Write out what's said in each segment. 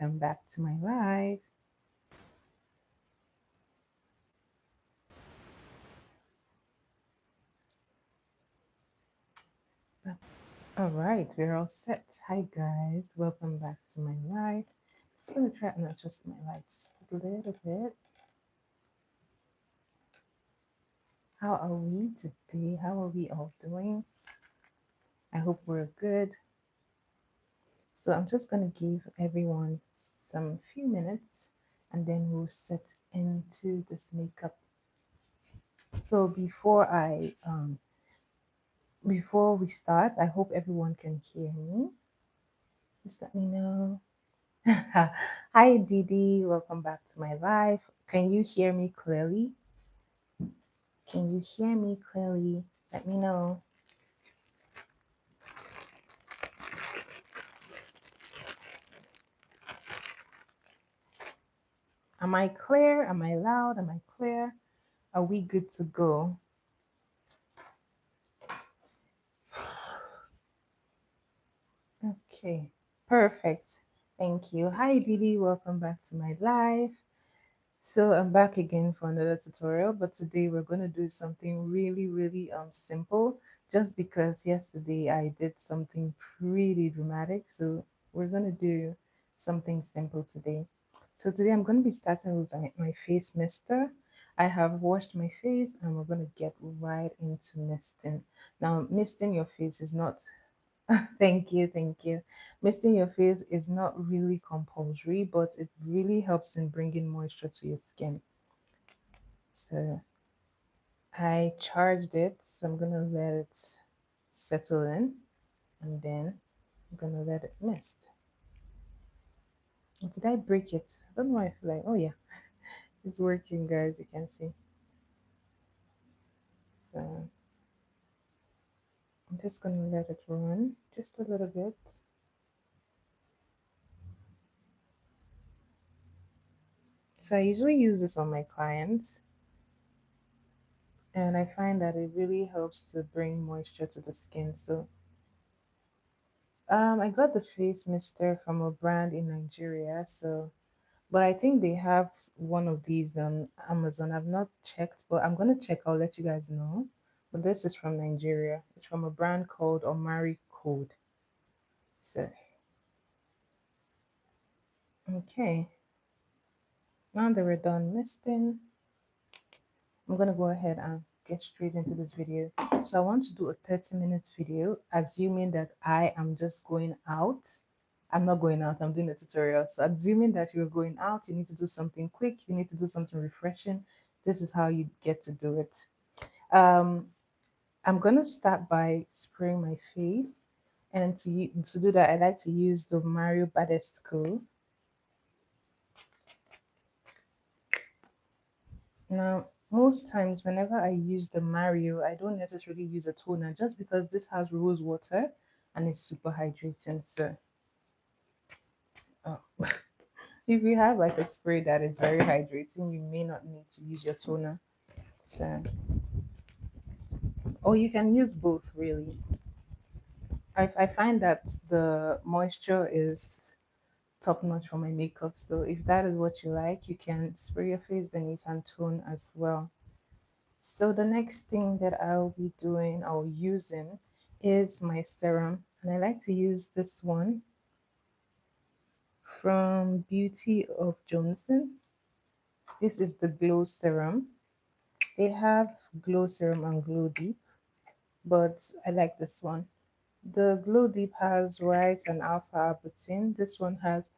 welcome back to my live. All right, we're all set. Hi guys, welcome back to my live. Just gonna try and adjust my light just a little bit. How are we today? How are we all doing? I hope we're good. So I'm just gonna give everyone some few minutes and then we'll set into this makeup. So before we start, I hope everyone can hear me. Just let me know. Hi Didi, welcome back to my live. Can you hear me clearly? Can you hear me clearly? Let me know. Am I clear? Am I loud? Am I clear? Are we good to go? Okay, perfect. Thank you. Hi Didi, welcome back to my live. So I'm back again for another tutorial, but today we're going to do something really simple just because yesterday I did something pretty dramatic. So we're going to do something simple today. So today I'm going to be starting with my face mister. I have washed my face and we're going to get right into misting. Now, misting your face is not thank you, thank you. Misting your face is not really compulsory, but it really helps in bringing moisture to your skin. So I charged it, so I'm gonna let it settle in, and then I'm gonna let it mist. Did I break it? I don't know why I feel like, oh yeah, it's working, guys. You can see. So I'm just gonna let it run just a little bit. So I usually use this on my clients, and I find that it really helps to bring moisture to the skin. So I got the face mister from a brand in Nigeria, so but I think they have one of these on Amazon. I've not checked, but I'm gonna check. I'll let you guys know. But this is from Nigeria. It's from a brand called Omari Code. So okay, now that we're done misting, I'm gonna go ahead and get straight into this video. So I want to do a 30-minute video, assuming that I am just going out. I'm not going out, I'm doing a tutorial. So assuming that you're going out, you need to do something quick, you need to do something refreshing. This is how you get to do it. I'm gonna start by spraying my face, and to do that, I like to use the Mario Badescu. Now, most times, whenever I use the Mario, I don't necessarily use a toner just because this has rose water and it's super hydrating. So, oh. If you have like a spray that is very hydrating, you may not need to use your toner. So, or you can use both really. I find that the moisture is top notch for my makeup. So if that is what you like, you can spray your face, then you can tone as well. So the next thing that I'll be doing or using is my serum. And I like to use this one from Beauty of Johnson. This is the Glow Serum. They have Glow Serum and Glow Deep, but I like this one. The Glow Deep has rice and alpha arbutin. This one has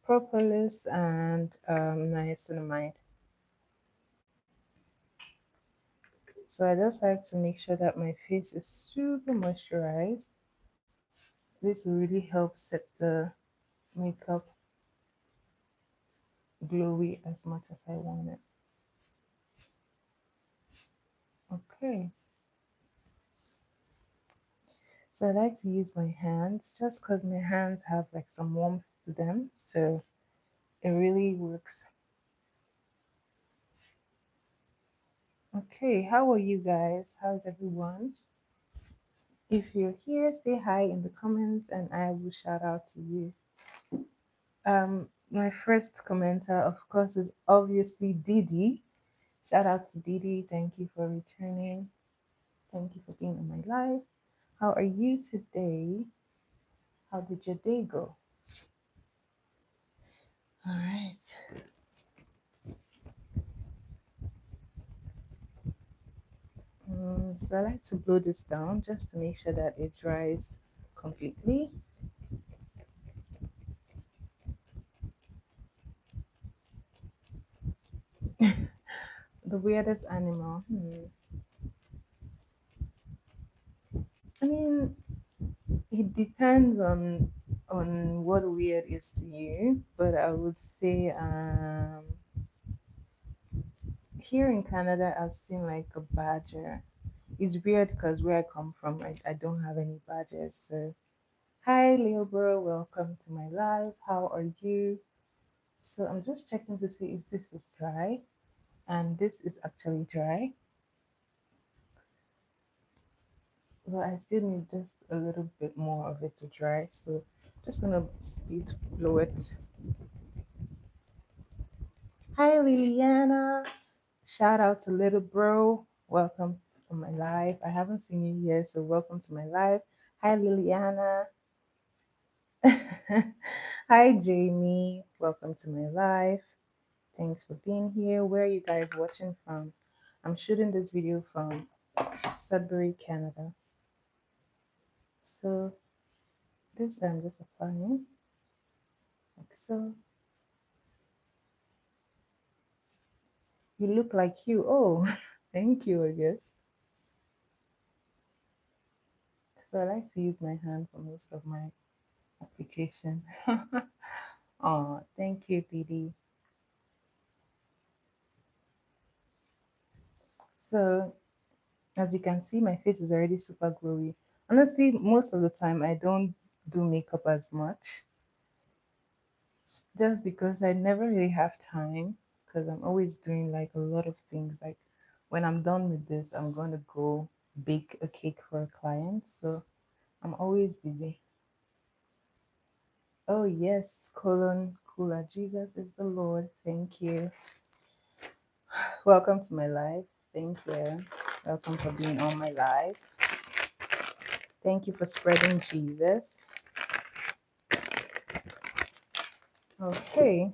propolis and niacinamide. So I just like to make sure that my face is super moisturized. This will really help set the makeup glowy as much as I want it. Okay, so I like to use my hands just because my hands have like some warmth to them, so it really works. Okay, how are you guys? How's everyone? If you're here, say hi in the comments and I will shout out to you. My first commenter, of course, is obviously Didi. Shout out to Didi. Thank you for returning. Thank you for being in my life. How are you today? How did your day go? All right. So I like to blow this down just to make sure that it dries completely. The weirdest animal. I mean, it depends on what weird is to you, but I would say here in Canada I've seen like a badger. It's weird because where I come from, I don't have any badgers. So hi Leo bro, welcome to my live. How are you? So I'm just checking to see if this is dry, and this is actually dry. But I still need just a little bit more of it to dry. So just gonna speed blow it. Hi Liliana. Shout out to little bro. Welcome to my live. I haven't seen you yet, so welcome to my live. Hi Liliana. Hi Jamie. Welcome to my live. Thanks for being here. Where are you guys watching from? I'm shooting this video from Sudbury, Canada. So this I'm just applying like so. You look like you. Oh, thank you, I guess. So I like to use my hand for most of my application. Oh, thank you, Didi. So as you can see, my face is already super glowy. Honestly, most of the time I don't do makeup as much just because I never really have time because I'm always doing like a lot of things. Like when I'm done with this, I'm going to go bake a cake for a client. So I'm always busy. Oh, yes, colon cooler. Jesus is the Lord. Thank you. Welcome to my life. Thank you. Welcome for being on my life. Thank you for spreading Jesus. Okay,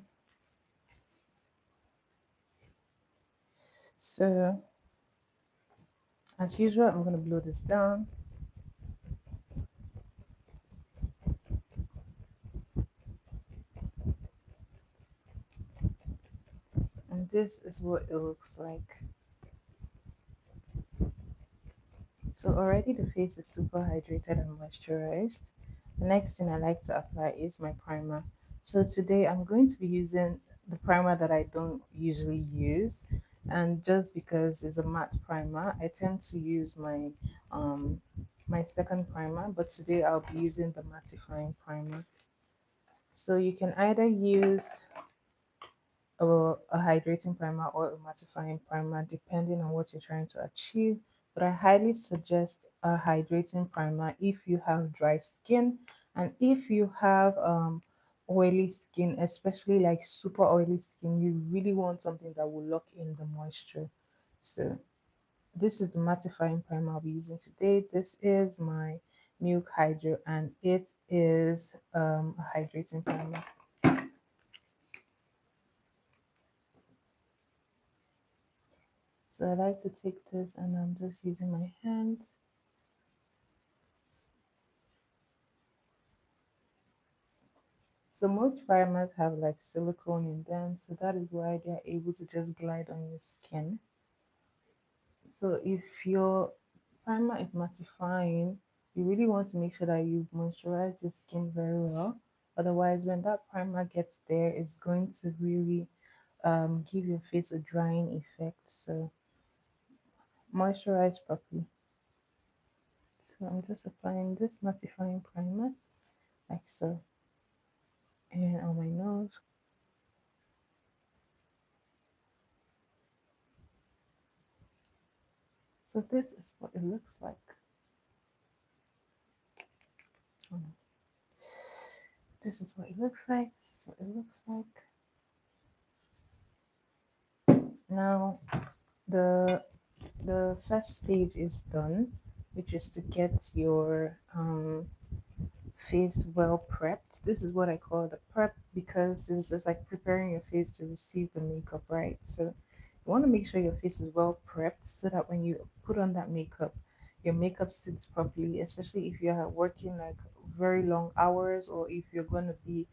so as usual, I'm going to blow this down. And this is what it looks like. So already the face is super hydrated and moisturized. The next thing I like to apply is my primer. So today I'm going to be using the primer that I don't usually use. And just because it's a matte primer, I tend to use um my second primer, but today I'll be using the mattifying primer. So you can either use a hydrating primer or a mattifying primer depending on what you're trying to achieve, but I highly suggest a hydrating primer if you have dry skin, and if you have oily skin, especially like super oily skin, you really want something that will lock in the moisture. So this is the mattifying primer I'll be using today. This is my Milk Hydro, and it is a hydrating primer. So I like to take this and I'm just using my hands. So most primers have like silicone in them, so that is why they are able to just glide on your skin. So if your primer is mattifying, you really want to make sure that you moisturize your skin very well. Otherwise, when that primer gets there, it's going to really give your face a drying effect. So moisturize properly. So I'm just applying this mattifying primer like so, and on my nose. So this is what it looks like. This is what it looks like. So it looks like now the the first stage is done, which is to get your face well prepped. This is what I call the prep because it's just like preparing your face to receive the makeup, right? So you want to make sure your face is well prepped so that when you put on that makeup, your makeup sits properly, especially if you're working like very long hours or if you're going to be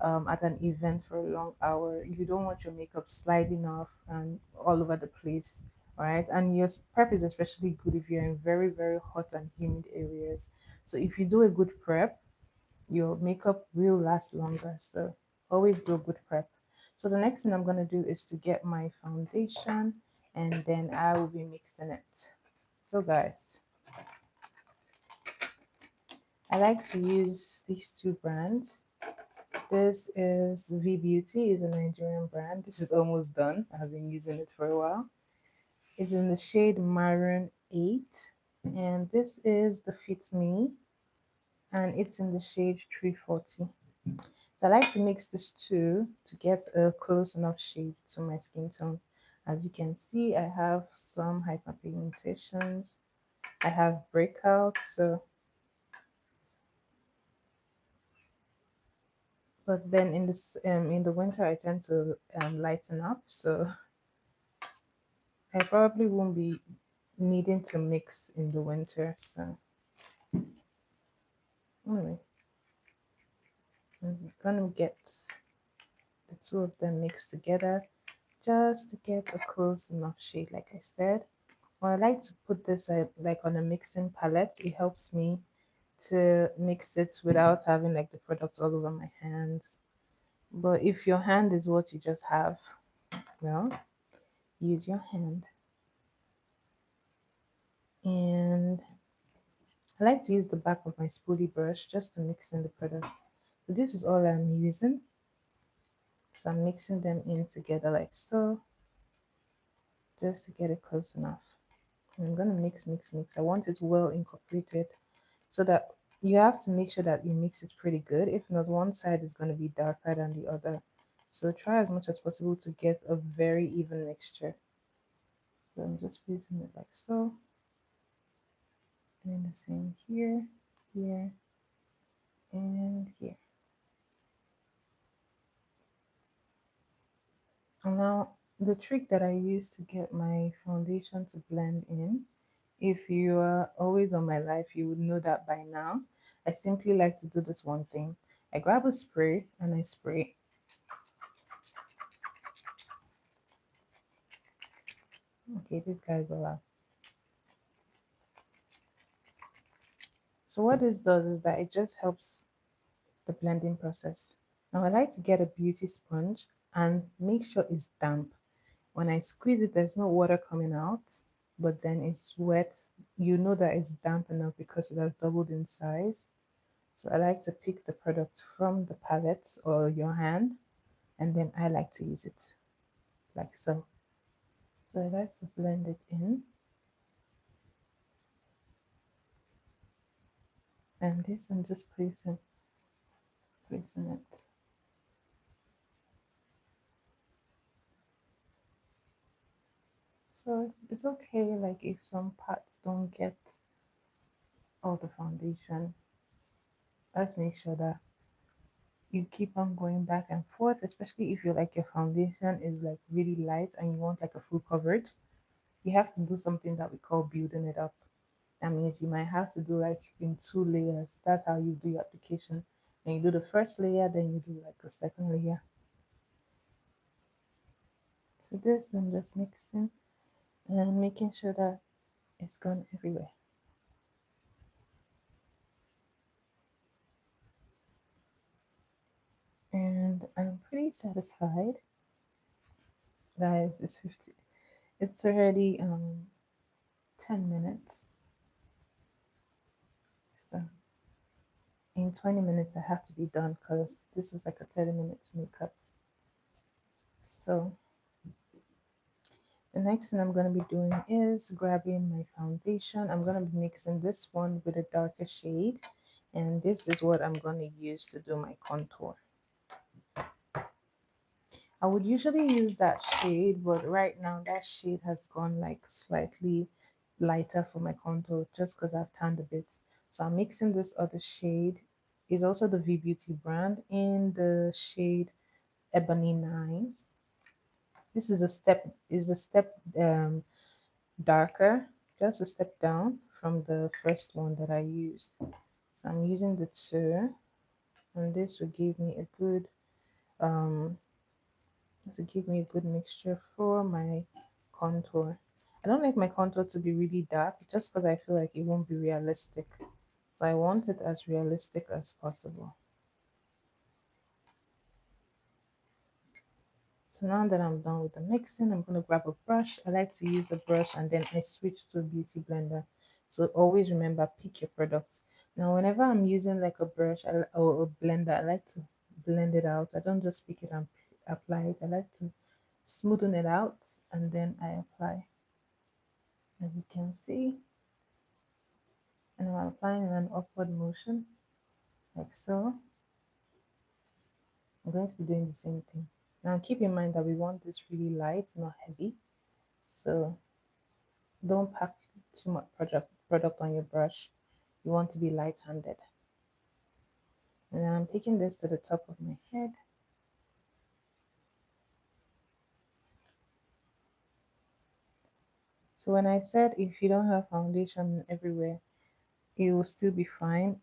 at an event for a long hour. You don't want your makeup sliding off and all over the place, right? And your prep is especially good if you're in very, very hot and humid areas. So if you do a good prep, your makeup will last longer. So always do a good prep. So the next thing I'm going to do is to get my foundation and then I will be mixing it. So guys, I like to use these two brands. This is V Beauty, is a Nigerian brand. This is almost done. I've been using it for a while. It's in the shade Maroon 8. And this is the Fit Me, and it's in the shade 340. So I like to mix these two to get a close enough shade to my skin tone. As you can see, I have some hyperpigmentations. I have breakouts, so but then in the winter I tend to lighten up, so I probably won't be needing to mix in the winter. So anyway, I'm gonna get the two of them mixed together just to get a close enough shade, like I said. Well, I like to put this like on a mixing palette. It helps me to mix it without having like the product all over my hands. But if your hand is what you just have, well, use your hand. And I like to use the back of my spoolie brush just to mix in the products. So this is all I'm using. So I'm mixing them in together like so, just to get it close enough. And I'm gonna mix, mix, mix. I want it well incorporated so that you have to make sure that you mix it pretty good. If not, one side is going to be darker than the other. So try as much as possible to get a very even mixture. So I'm just placing it like so. And the same here, here, and here. And now the trick that I use to get my foundation to blend in, if you are always on my life, you would know that by now. I simply like to do this one thing. I grab a spray and I spray. Okay, this guy's all out. So what this does is that it just helps the blending process. Now I like to get a beauty sponge and make sure it's damp. When I squeeze it, there's no water coming out, but then it's wet. You know that it's damp enough because it has doubled in size. So I like to pick the product from the palette or your hand, and then I like to use it like so. So I like to blend it in, and this I'm just placing it. So it's okay, like if some parts don't get all the foundation, let's make sure that you keep on going back and forth, especially if you're like your foundation is like really light and you want like a full coverage. You have to do something that we call building it up. That means you might have to do like in two layers. That's how you do your application. And you do the first layer, then you do like a second layer. So this I'm just mixing and making sure that it's gone everywhere. And I'm pretty satisfied. Guys, it's already 10 minutes. So in 20 minutes I have to be done because this is like a 30 minutes makeup. So the next thing I'm going to be doing is grabbing my foundation. I'm going to be mixing this one with a darker shade, and this is what I'm going to use to do my contour. I would usually use that shade, but right now that shade has gone like slightly lighter for my contour just because I've tanned a bit. So I'm mixing this other shade. Is also the V Beauty brand in the shade Ebony 9. This is a step darker, just a step down from the first one that I used. So I'm using the two, and this will give me a good um mixture for my contour. I don't like my contour to be really dark just because I feel like it won't be realistic. So I want it as realistic as possible. So now that I'm done with the mixing, I'm going to grab a brush. I like to use a brush and then I switch to a beauty blender. So always remember, pick your products. Now, whenever I'm using like a brush or a blender, I like to blend it out. I don't just pick it and apply it. I like to smoothen it out and then I apply. As you can see, and I'm applying in an upward motion, like so. I'm going to be doing the same thing. Now, keep in mind that we want this really light, not heavy. So don't pack too much product on your brush. You want to be light-handed. And then I'm taking this to the top of my head. So when I said if you don't have foundation everywhere, it will still be fine.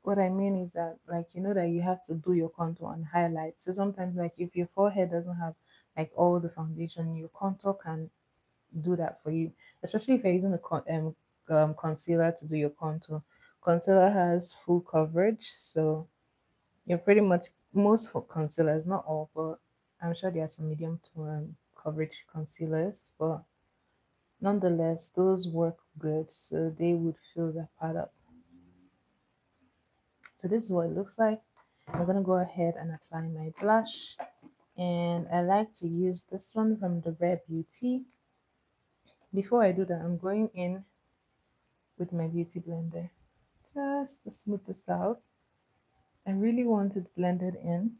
What I mean is that like you know that you have to do your contour and highlight. So sometimes like if your forehead doesn't have like all the foundation, your contour can do that for you. Especially if you're using a concealer to do your contour. Concealer has full coverage, so you're pretty much most for concealers, not all, but I'm sure there are some medium to coverage concealers, but nonetheless, those work good, so they would fill that part up. So this is what it looks like. I'm gonna go ahead and apply my blush, and I like to use this one from the Rare Beauty. Before I do that, I'm going in with my beauty blender just to smooth this out. I really want it blended in.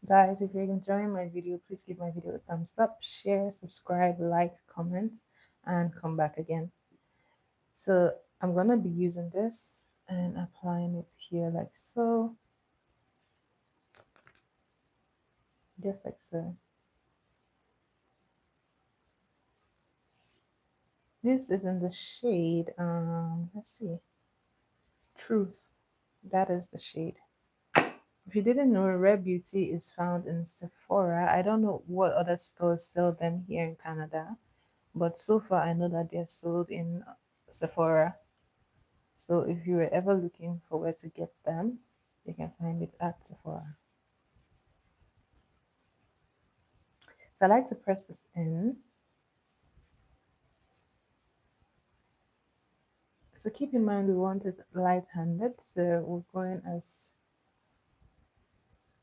Guys, if you're enjoying my video, please give my video a thumbs up, share, subscribe, like, comment, and come back again. So I'm going to be using this and applying it here like so, just like so. This is in the shade, let's see, Truth. That is the shade. If you didn't know, Rare Beauty is found in Sephora. I don't know what other stores sell them here in Canada, but so far I know that they're sold in Sephora. So if you were ever looking for where to get them, you can find it at Sephora. So I like to press this in. So keep in mind we want it light-handed, so we're going as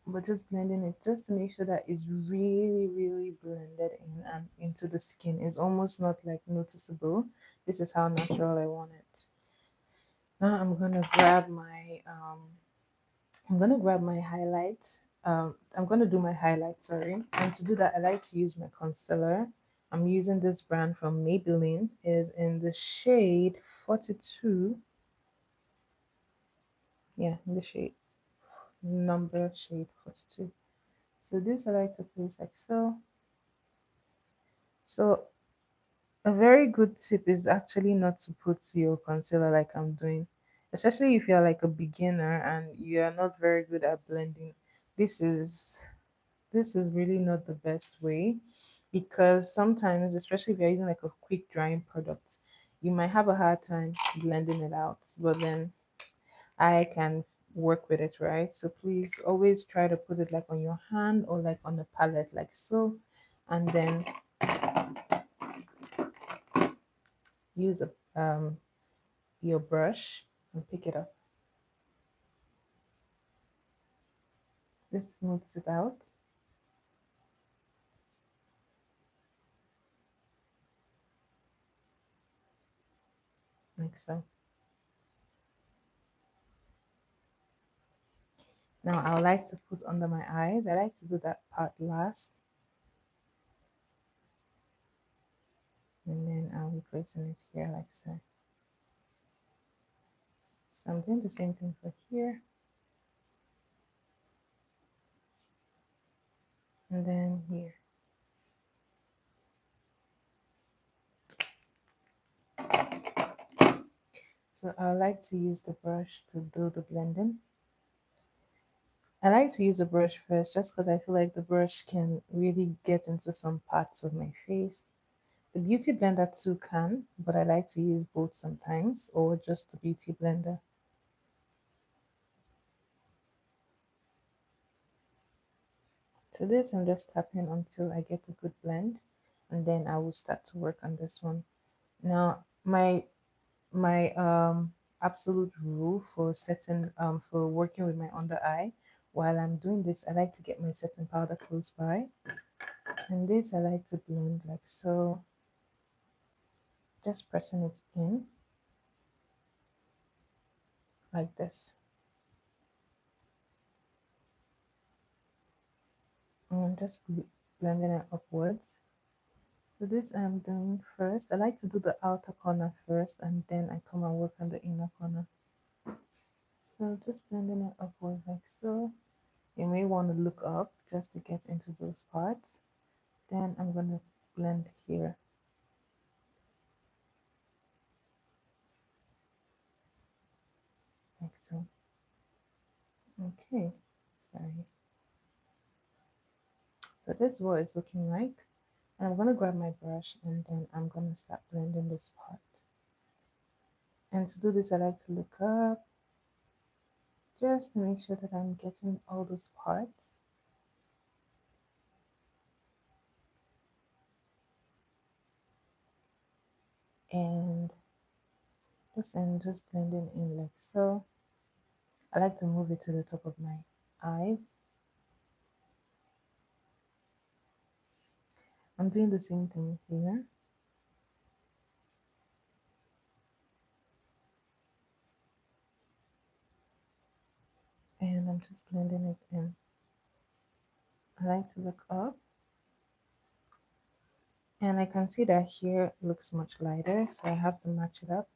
we're just blending it just to make sure that it's really, really blended in and into the skin. It's almost not like noticeable. This is how natural I want it. Now I'm gonna grab my highlight. I'm gonna do my highlight, sorry. And to do that, I like to use my concealer. I'm using this brand from Maybelline. It is in the shade 42. Yeah, in the shade number shade 42. So this I like to place like so. So a very good tip is actually not to put your concealer like I'm doing, especially if you're like a beginner and you're not very good at blending. This is this is really not the best way because sometimes, especially if you're using like a quick drying product, you might have a hard time blending it out. But then I can work with it, right? So please always try to put it like on your hand or like on the palette, like so, and then use your brush and pick it up. This smooths it out like so. Now I would like to put under my eyes. I like to do that part last, and then I'll be placing it here like so. So I'm doing the same thing for here, and then here. So I like to use the brush to do the blending. I like to use the brush first just because I feel like the brush can really get into some parts of my face. The beauty blender too can, but I like to use both sometimes, or just the beauty blender. So this I'm just tapping until I get a good blend, and then I will start to work on this one. Now my absolute rule for setting for working with my under eye, while I'm doing this, I like to get my setting powder close by, and this I like to blend like so, just pressing it in like this, and just blending it upwards. So this I'm doing first. I like to do the outer corner first, and then I come and work on the inner corner. So just blending it upwards like so. You may want to look up just to get into those parts. Then I'm going to blend here like so. Okay, sorry. So this is what it's looking like. And I'm going to grab my brush, and then I'm going to start blending this part. And to do this, I like to look up just to make sure that I'm getting all those parts. And just blending in like so. I like to move it to the top of my eyes. I'm doing the same thing here, and I'm just blending it in. I like to look up, and I can see that here looks much lighter, so I have to match it up.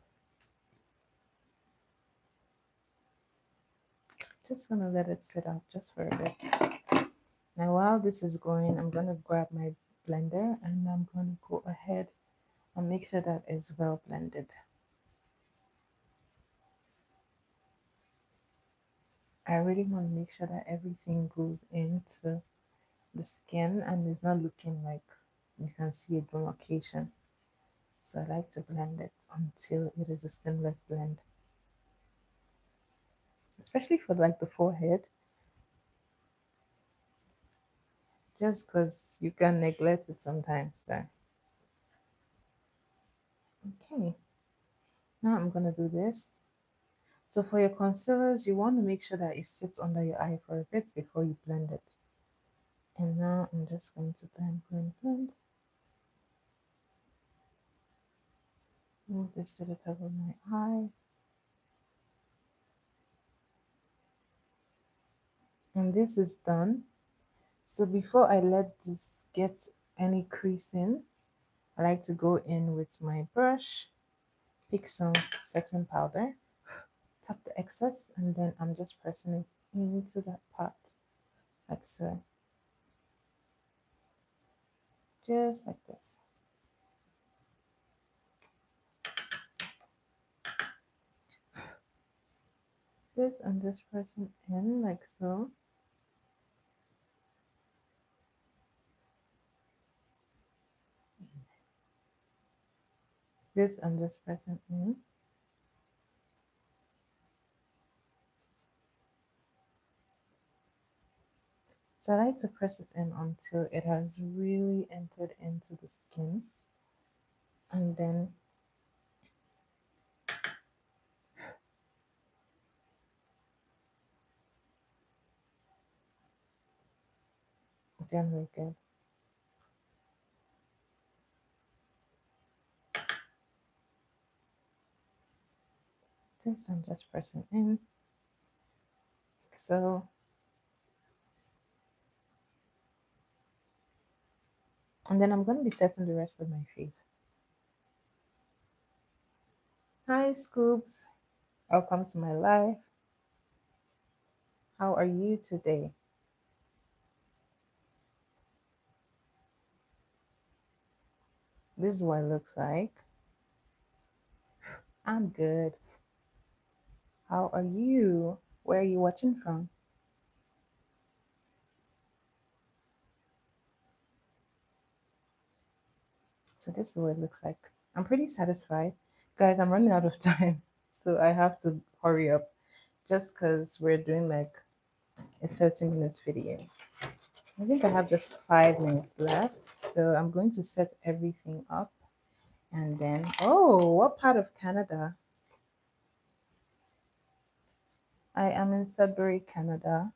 Just gonna let it sit out just for a bit. Now while this is going, I'm gonna grab my blender, and I'm gonna go ahead and make sure that it's well blended. I really want to make sure that everything goes into the skin and it's not looking like you can see a demarcation. So I like to blend it until it is a seamless blend, especially for like the forehead, just because you can neglect it sometimes. So, okay, now I'm gonna do this. So for your concealers, you want to make sure that it sits under your eye for a bit before you blend it. And now I'm just going to blend, blend, blend. Move this to the top of my eyes. And this is done. So before I let this get any crease in, I like to go in with my brush, pick some setting powder, tap the excess, and then I'm just pressing it into that part, like so, just like this. This I'm just pressing in like so. This I'm just pressing in. So I like to press it in until it has really entered into the skin, and then we're good. This I'm just pressing in, like so. And then I'm going to be setting the rest of my face. Hi, Scoops. Welcome to my life. How are you today? This is what it looks like. I'm good. How are you? Where are you watching from? So this is what it looks like. I'm pretty satisfied. Guys, I'm running out of time. So I have to hurry up just because we're doing like a 30 minutes video. I think I have just 5 minutes left. So I'm going to set everything up and then, oh, what part of Canada? I am in Sudbury, Canada.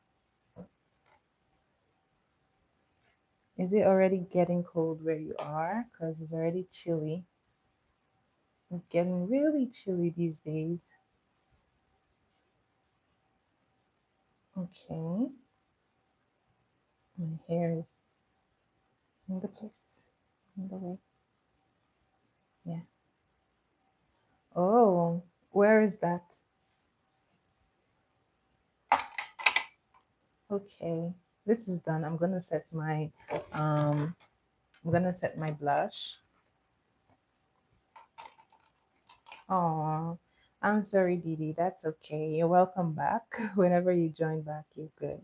Is it already getting cold where you are? Because it's already chilly. It's getting really chilly these days. Okay, my hair is in the place, in the way. Yeah. Oh, where is that? Okay, this is done. Um I'm gonna set my blush. Oh, I'm sorry, Didi. That's okay. You're welcome back. Whenever you join back, you're good.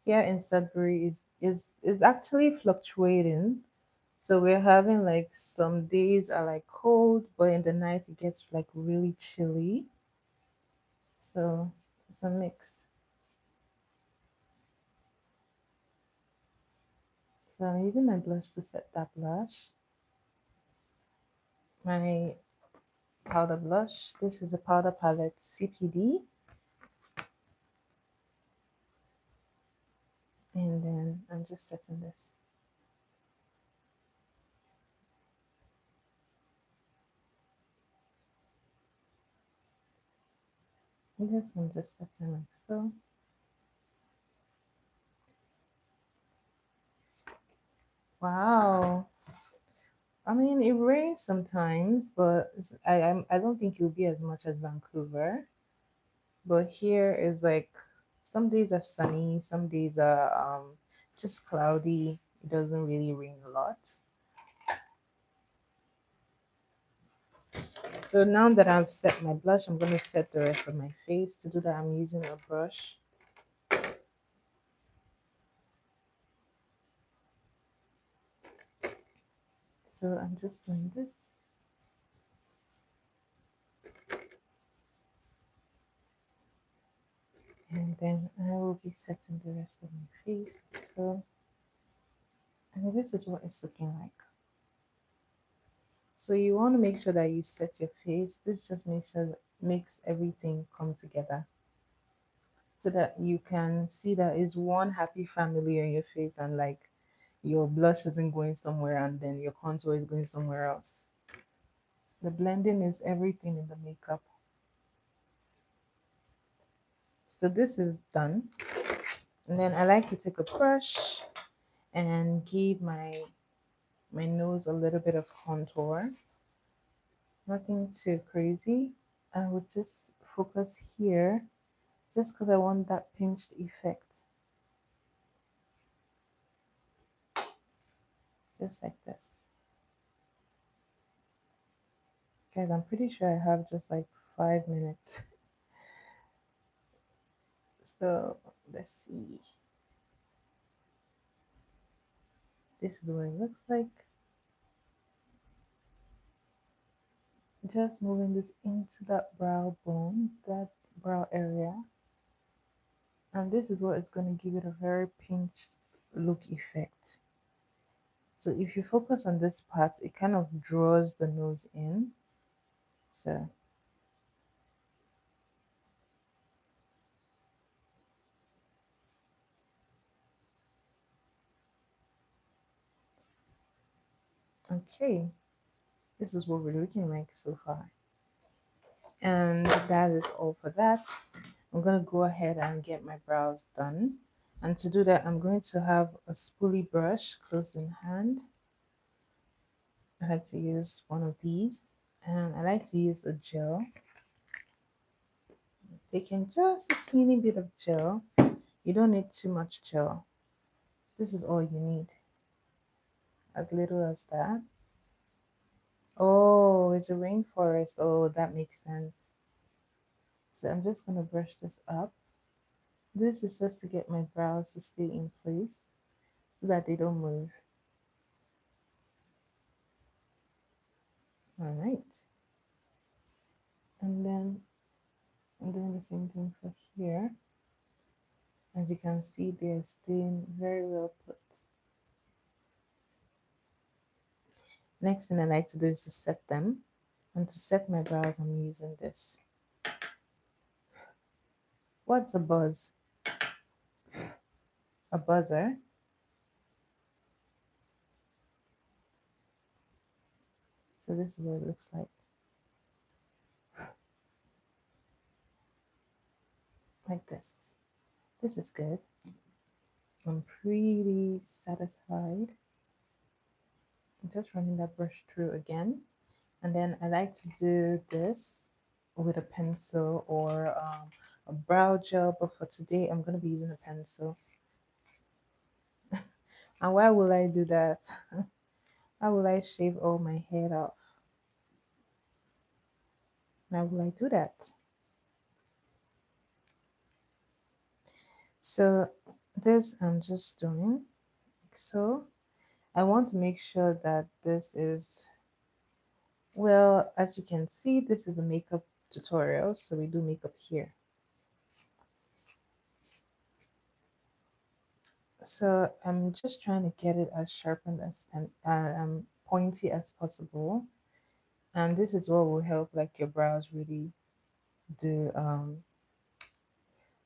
Here in Sudbury is actually fluctuating. So we're having like some days are like cold, but in the night it gets like really chilly. So it's a mix. So I'm using my blush to set that blush. My powder blush. This is a powder palette CPD. And then I'm just setting this. And this I'm just setting like so. Wow. I mean, it rains sometimes, but I don't think it'll be as much as Vancouver. But here is like some days are sunny, some days are just cloudy. It doesn't really rain a lot. So now that I've set my blush, I'm gonna set the rest of my face. To do that, I'm using a brush. So I'm just doing this. And then I will be setting the rest of my face. So, and this is what it's looking like. So you want to make sure that you set your face. This just makes everything come together so that you can see that it's one happy family on your face and like your blush isn't going somewhere and then your contour is going somewhere else. The blending is everything in the makeup. So this is done. And then I like to take a brush and give my nose a little bit of contour. Nothing too crazy. I would just focus here just because I want that pinched effect. Just like this. Guys, I'm pretty sure I have just like 5 minutes. So let's see. This is what it looks like. Just moving this into that brow bone, that brow area. And this is what is going to give it a very pinched look effect. So if you focus on this part, it kind of draws the nose in. So, okay, this is what we're looking like so far. And that is all for that. I'm gonna go ahead and get my brows done. And to do that, I'm going to have a spoolie brush close in hand. I like to use one of these, and I like to use a gel. Taking just a teeny bit of gel. You don't need too much gel. This is all you need, as little as that. Oh, it's a rainforest. Oh, that makes sense. So I'm just gonna brush this up. This is just to get my brows to stay in place so that they don't move. All right. And then I'm doing the same thing for here. As you can see, they're staying very well put. Next thing I like to do is to set them. And to set my brows, I'm using this. What's a buzz? A buzzer. So this is what it looks like this. This is good. I'm pretty satisfied. I'm just running that brush through again. And then I like to do this with a pencil or a brow gel, but for today I'm going to be using a pencil. And why will I do that? Why will I shave all my hair off? Why will I do that? So this I'm just doing like so. I want to make sure that this is, well, as you can see, this is a makeup tutorial, so we do makeup here. So I'm just trying to get it as sharpened as pointy as possible, and this is what will help like your brows really do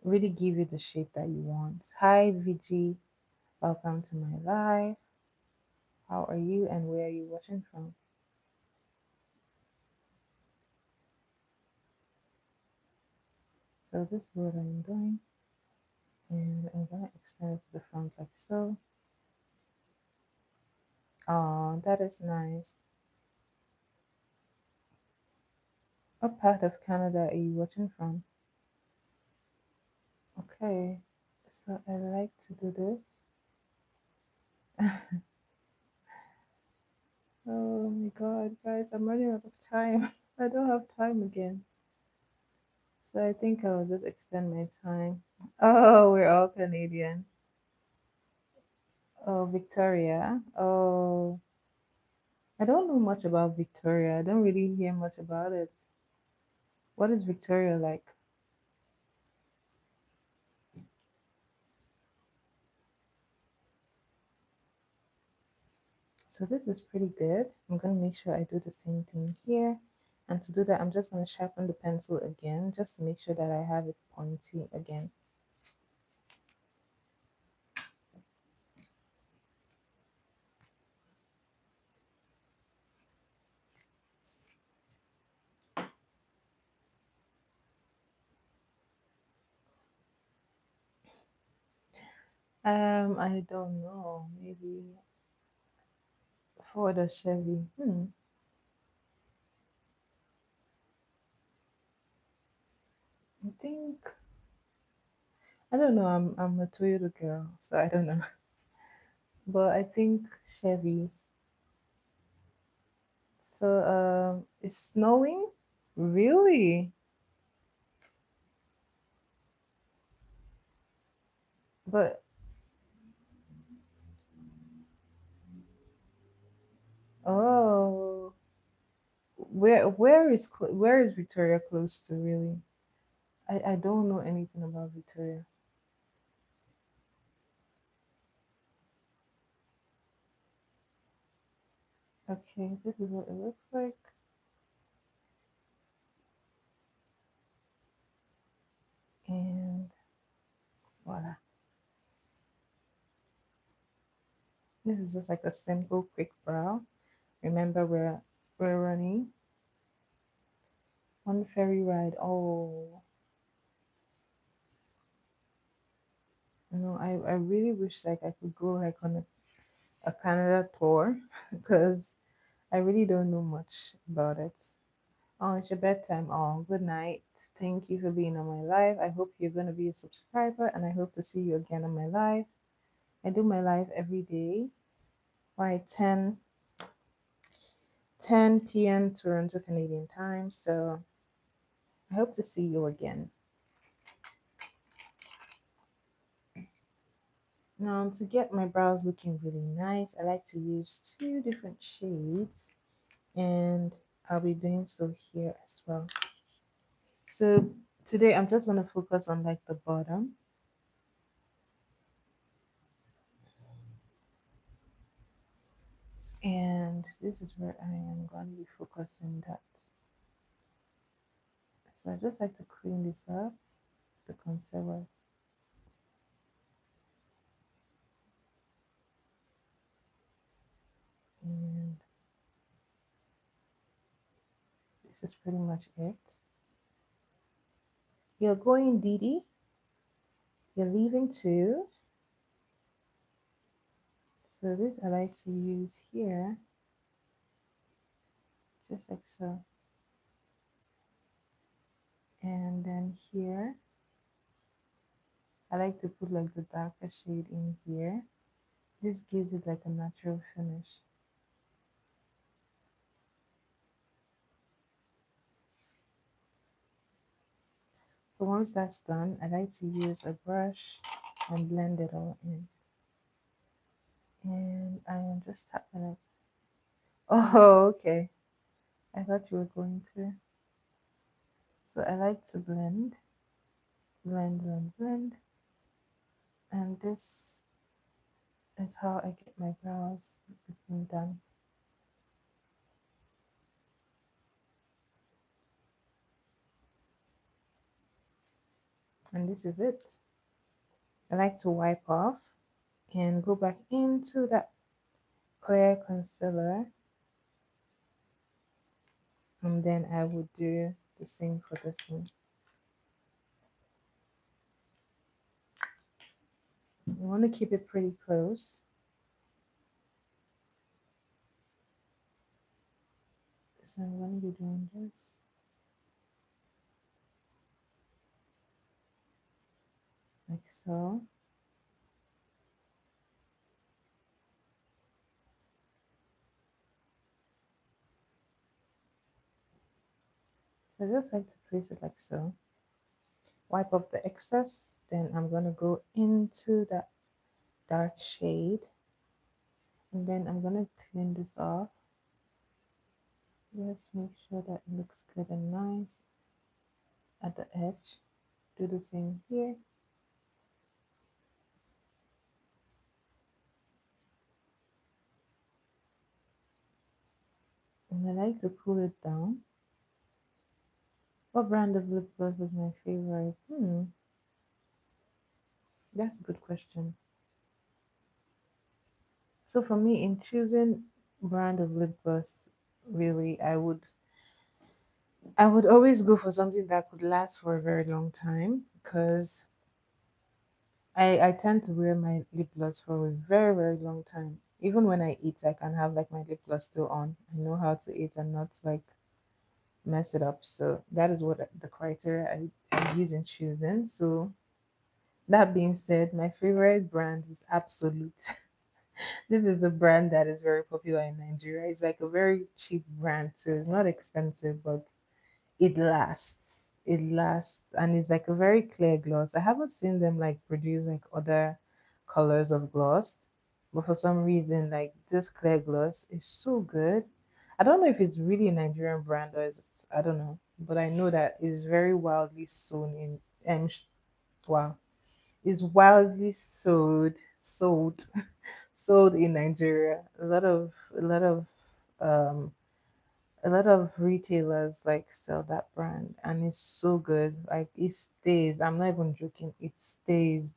really give you the shape that you want. Hi VG, welcome to my live. How are you and where are you watching from? So this is what I'm doing, and I'm gonna extend it to the front like so. Oh, that is nice. What part of Canada are you watching from? Okay, so I like to do this. Oh my god, guys, I'm running out of time. I don't have time again. So I think I'll just extend my time. Oh, we're all Canadian. Oh, Victoria. Oh, I don't know much about Victoria. I don't really hear much about it. What is Victoria like? So this is pretty good. I'm gonna make sure I do the same thing here. And to do that, I'm just gonna sharpen the pencil again, just to make sure that I have it pointy again. I don't know. Maybe for the Chevy. I think I don't know. I'm a Toyota girl, so I don't know. But I think Chevy. So it's snowing? Really? But oh, where is Victoria close to really? I don't know anything about Victoria. Okay, this is what it looks like, and voila. This is just like a simple, quick brow. Remember, we're running one ferry ride. Oh, I really wish like I could go like on a Canada tour because I really don't know much about it. Oh, it's your bedtime. Oh, good night. Thank you for being on my live. I hope you're going to be a subscriber and I hope to see you again on my live. I do my live every day by 10 p.m. Toronto Canadian time. So I hope to see you again. Now, to get my brows looking really nice, I like to use two different shades, and I'll be doing so here as well. So today I'm just going to focus on like the bottom, and this is where I am going to be focusing that. So I just like to clean this up, the concealer, and this is pretty much it. You're going, Didi. You're leaving too. So this I like to use here, just like so. And then here, I like to put like the darker shade in here. This gives it like a natural finish. So once that's done, I like to use a brush and blend it all in. And I am just tapping it. Oh, okay. I thought you were going to. So I like to blend, blend, blend, blend. And this is how I get my brows looking done. And this is it. I like to wipe off and go back into that clear concealer, and then I would do the same for this one. You want to keep it pretty close. So I'm going to be doing this like so. So I just like to place it like so. Wipe off the excess. Then I'm going to go into that dark shade. And then I'm going to clean this off. Just make sure that it looks good and nice at the edge. Do the same here. And I like to pull it down. What brand of lip gloss is my favorite? That's a good question. So for me, in choosing brand of lip gloss, really, I would always go for something that could last for a very long time because I tend to wear my lip gloss for a very, very long time. Even when I eat, I can have like my lip gloss still on. I know how to eat and not like mess it up. So that is what the criteria I use in choosing. So that being said, my favorite brand is Absolute. This is a brand that is very popular in Nigeria. It's like a very cheap brand, so it's not expensive, but it lasts. It lasts, and it's like a very clear gloss. I haven't seen them like produce like other colors of gloss, but for some reason, like this clear gloss is so good. I don't know if it's really a Nigerian brand or is it, I don't know, but I know that it's very wildly sold in wow, it's wildly sold sold in Nigeria. Um a lot of retailers like sell that brand and it's so good. Like it stays. I'm not even joking. It stays.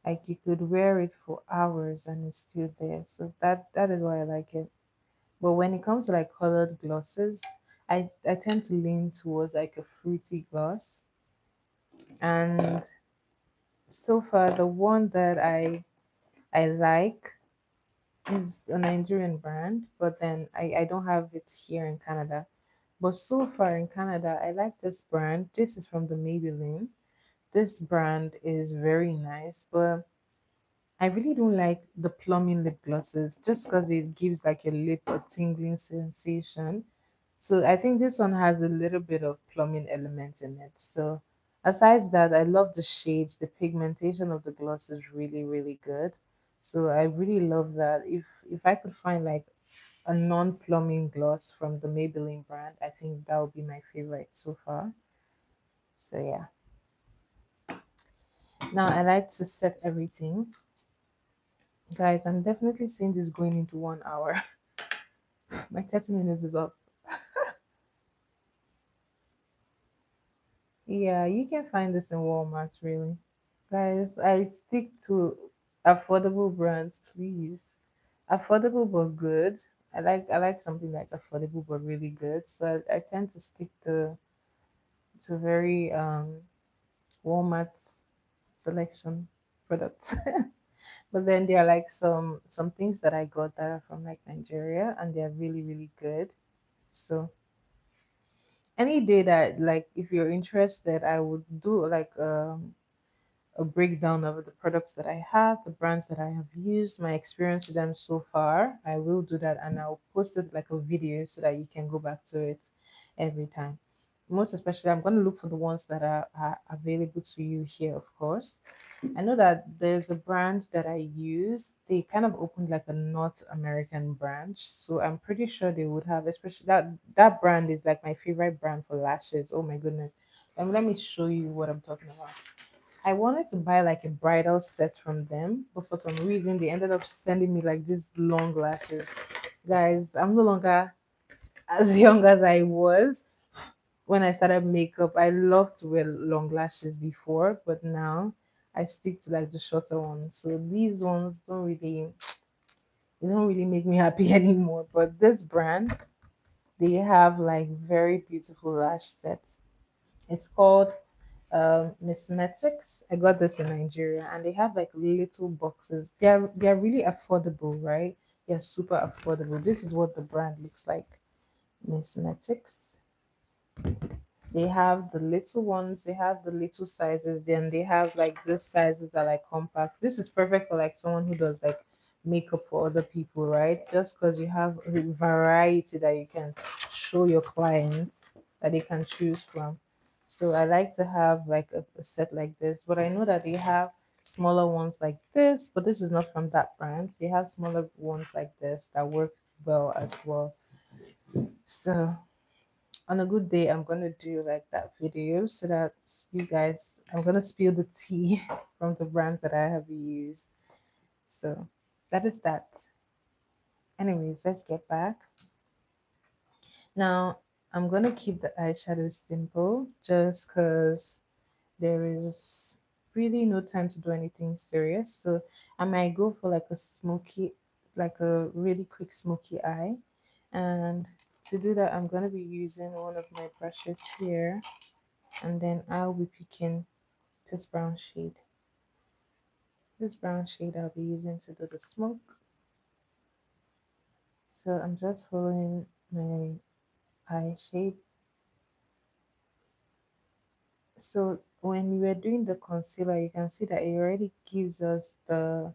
Like you could wear it for hours and it's still there. So that is why I like it. But when it comes to like colored glosses, I tend to lean towards like a fruity gloss. And So far, the one that I like is a Nigerian brand, but then I don't have it here in Canada. But so far in Canada, I like this brand. This is from the Maybelline. This brand is very nice, but I really don't like the plumbing lip glosses just because it gives like your lip a tingling sensation. So I think this one has a little bit of plumbing element in it. So aside that, I love the shades. The pigmentation of the gloss is really, really good. So I really love that. If I could find like a non-plumbing gloss from the Maybelline brand, I think that would be my favorite so far. So yeah. Now I like to set everything. Guys, I'm definitely seeing this going into 1 hour. My 30 minutes is up. Yeah, you can find this in Walmart, really. Guys, I stick to affordable brands, please. Affordable but good. I like something that's affordable but really good. So I tend to stick to very Walmart selection products. But then there are like some things that I got that are from like Nigeria and they're really, really good. So any day that like if you're interested, I would do like a breakdown of the products that I have, the brands that I have used, my experience with them so far. I will do that and I'll post it like a video so that you can go back to it every time. Most especially, I'm going to look for the ones that are available to you here, of course. I know that there's a brand that I use. They kind of opened like a North American branch, so I'm pretty sure they would have, especially that brand is like my favorite brand for lashes. Oh my goodness. Let me show you what I'm talking about. I wanted to buy like a bridal set from them, but for some reason they ended up sending me like these long lashes. Guys, I'm no longer as young as I was when I started makeup. I loved to wear long lashes before, but now I stick to like the shorter ones. So these ones don't really make me happy anymore. But this brand, they have like very beautiful lash sets. It's called Mismetics. I got this in Nigeria, and they have like little boxes. They're really affordable, right? They're super affordable. This is what the brand looks like. Mismetics. They have the little ones, they have the little sizes, then they have like this sizes that are like compact. This is perfect for like someone who does like makeup for other people, right? Just because you have a variety that you can show your clients that they can choose from. So I like to have like a set like this, but I know that they have smaller ones like this, but this is not from that brand. They have smaller ones like this that work well as well. So on a good day, I'm gonna do like that video so that you guys, I'm gonna spill the tea from the brands that I have used. So that is that. Anyways, let's get back. Now I'm gonna keep the eyeshadow simple just because there is really no time to do anything serious. So I might go for like a smoky, like a really quick smoky eye. And to do that, I'm gonna be using one of my brushes here, and then I'll be picking this brown shade. This brown shade I'll be using to do the smoke. So I'm just following my eye shape. So when we were doing the concealer, you can see that it already gives us the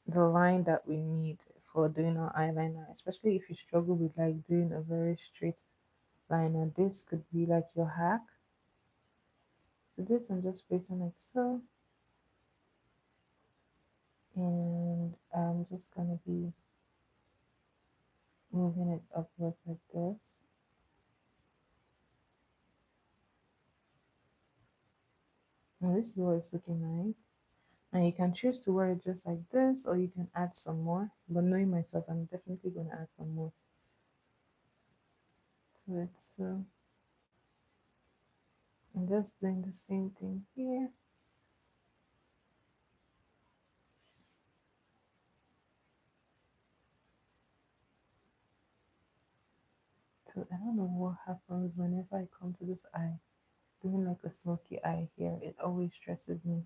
line that we need for doing our eyeliner, especially if you struggle with like doing a very straight liner. This could be like your hack. So this I'm just placing like so, and I'm just gonna be moving it upwards like this. And this is what it's looking like. And you can choose to wear it just like this, or you can add some more. But knowing myself, I'm definitely going to add some more to it. So I'm just doing the same thing here. So I don't know what happens whenever I come to this eye. doing like a smoky eye here. It always stresses me.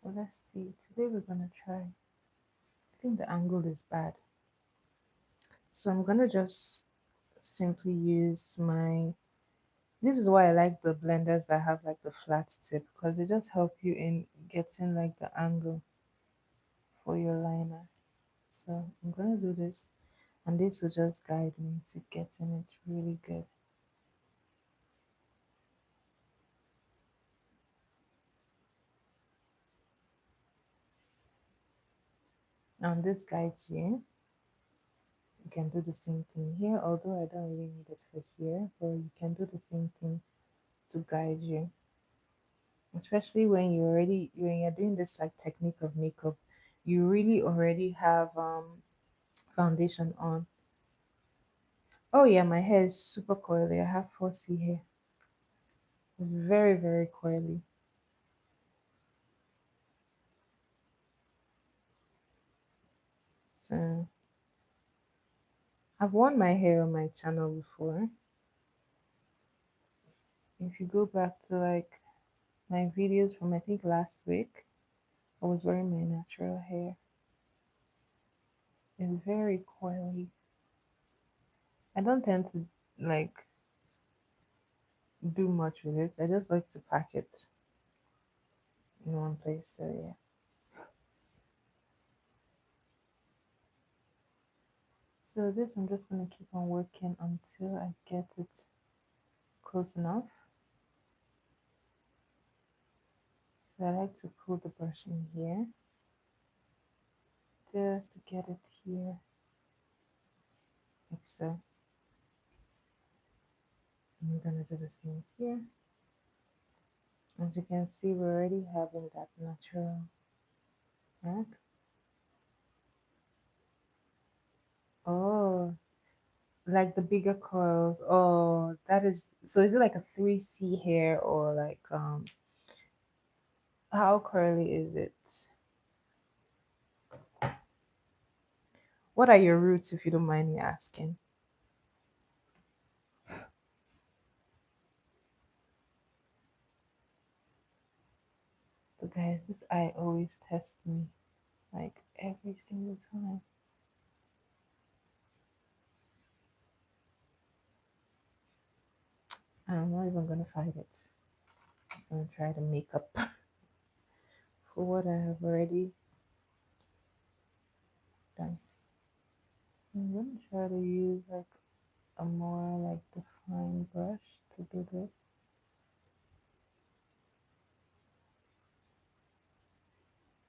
Well, let's see. Today we're gonna try. I think the angle is bad. So I'm gonna just simply use my, this is why I like the blenders that have like the flat tip, because they just help you in getting like the angle for your liner. So I'm gonna do this, and this will just guide me to getting it really good. And this guides you. You can do the same thing here, although I don't really need it for here, but you can do the same thing to guide you. Especially when you're doing this like technique of makeup, you really already have foundation on. Oh yeah, my hair is super coily. I have 4C hair. Very, very coily. So I've worn my hair on my channel before. If you go back to like my videos from I think last week, I was wearing my natural hair. It's very coily. I don't tend to like do much with it. I just like to pack it in one place. So yeah. So this I'm just gonna keep on working until I get it close enough. So I like to pull the brush in here just to get it here, like so. I'm gonna do the same here. As you can see, we're already having that natural mark. Oh, like the bigger coils. Oh, that is, so is it like a 3C hair, or like how curly is it? What are your roots, if you don't mind me asking? But guys, this eye always tests me, like every single time. I'm not even gonna fight it. Just gonna try to make up for what I have already done. I'm gonna try to use like a more like defined brush to do this.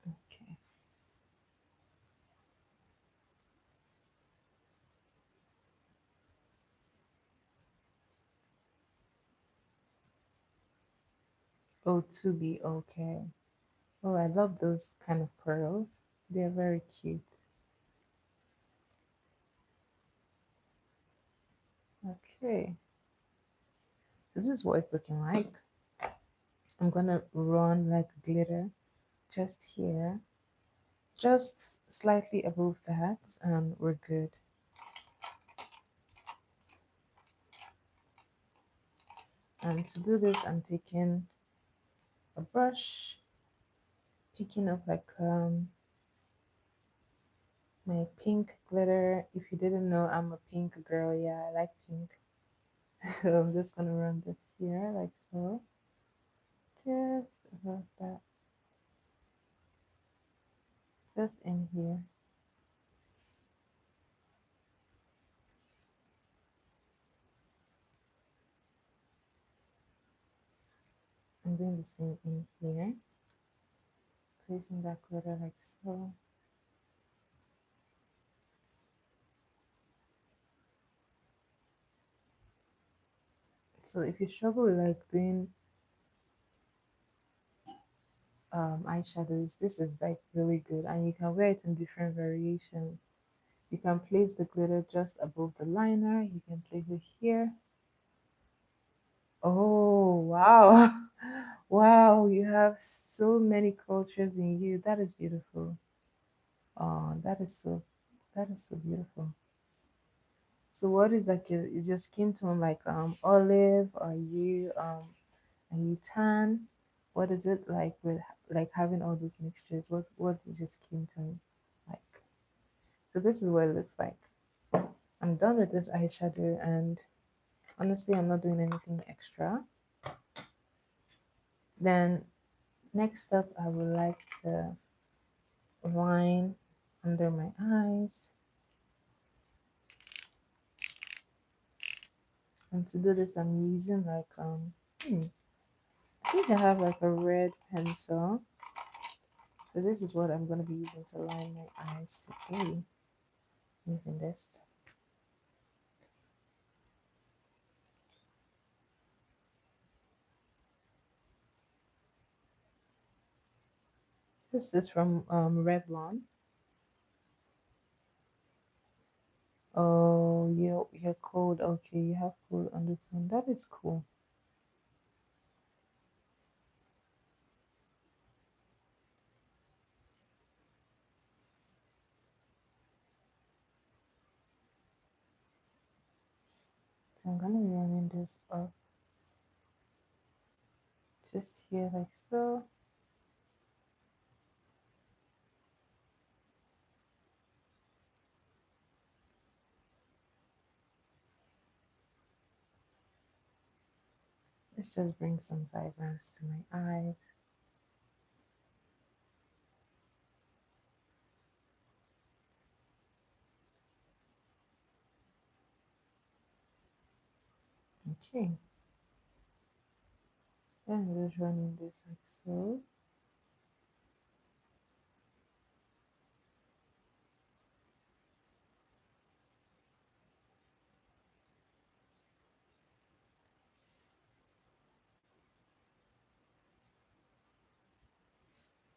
Okay. Oh, to be okay. Oh, I love those kind of curls. They're very cute. Okay. So this is what it's looking like. I'm gonna run like glitter just here, just slightly above that, and we're good. And to do this, I'm taking a brush, picking up like my pink glitter. If you didn't know, I'm a pink girl. Yeah, I like pink. So I'm just gonna run this here like so, just above that, just in here. I'm doing the same in here, placing that glitter like so. So if you struggle with like doing eyeshadows, this is like really good, and you can wear it in different variations. You can place the glitter just above the liner. You can place it here. Oh wow. Wow, you have so many cultures in you. That is beautiful. Oh, that is so beautiful. So what is like your is your skin tone like olive? Are you tan? What is it like with like having all those mixtures? What is your skin tone like? So this is what it looks like. I'm done with this eyeshadow and honestly I'm not doing anything extra. Then next up I would like to line under my eyes. And to do this I'm using like I think I have like a red pencil. So this is what I'm gonna be using to line my eyes today. Using this. This is from Revlon. Oh, you're cold. Okay, you have cold undertone. That is cool. So I'm gonna be running this up just here like so. Let's just bring some vibrance to my eyes. Okay, then I'm just running this like so.